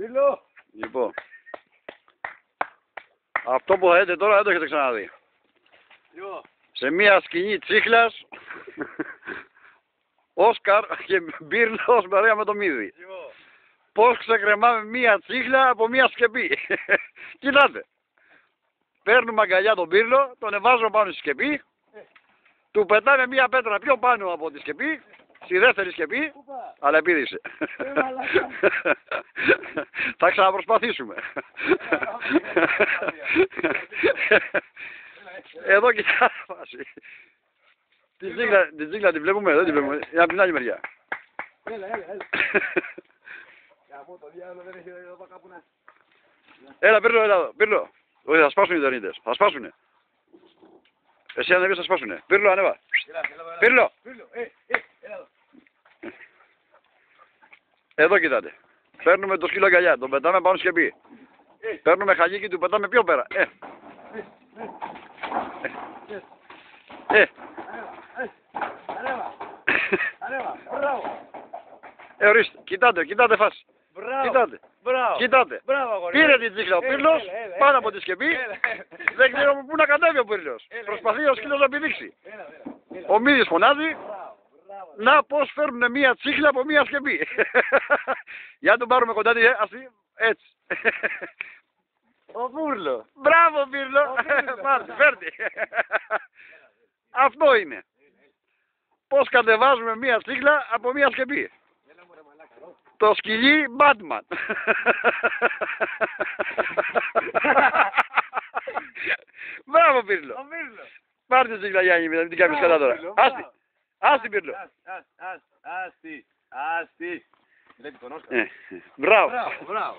Πύλο. Λοιπόν. Αυτό που θα δείτε τώρα δεν το έχετε ξαναδεί. Σε μία σκηνή τσίχλας, Όσκαρ και Μπίρλος παρέα με το Μύδι. Πώς ξεκρεμάμε μία τσίχλα από μία σκεπή. Κοιτάτε. Παίρνουμε αγκαλιά τον Μπίρλο, τον εβάζουμε πάνω στη σκεπή, του πετάμε μία πέτρα πιο πάνω από τη σκεπή, στη δεύτερη σκεπή, αλλά επίδειξε. Θα ξαναπροσπαθήσουμε. Εδώ κοιτάξτε φάση. Την τσίχλα τη βλέπουμε, δεν τη βλέπουμε. Είναι από την άλλη μεριά. Έλα. Γαμώ το διάλογο, δεν έχει εδώ κάπου να... Έλα, Πύρλο. Όχι, θα σπάσουν οι Ιντερνίτες. Θα σπάσουνε. Εσύ ανεβείς, θα σπάσουνε. Πύρλο, ανέβα. Πύρλο. Έλα. Εδώ κοιτάτε. Παίρνουμε το σκύλο αγκαλιά, τον πετάμε πάνω σκεπή. Παίρνουμε χαγίκι, του πετάμε πιο πέρα. Ανέβα, μπράβο. Ορίστε, κοιτάτε φάση. Κοιτάτε. Πήρε την τσίχλα ο Πύρλος, πάνω από τη σκεπή. Δεν ξέρω πού να κατέβει ο Πύρλος. Προσπαθεί ο σκύλος να πηδήξει. Ο Μύδης φωνάζει. Να πώς φέρνουν μία τσίχλα από μία σκεπή. Για να τον πάρουμε κοντά τη, έτσι. Ο Πούρλο. Μπράβο Πύρλο. Φέρνει. Αυτό είναι. Πώς κατεβάζουμε μία τσίχλα από μία σκεπή. Το σκυλί Batman. Μπράβο Πύρλο. Πάρ' την τσίχλα Γιάννη, μην την κάνεις καλά τώρα. Άστη Πύρλο. Άστη. Μπράβο. Μπράβο.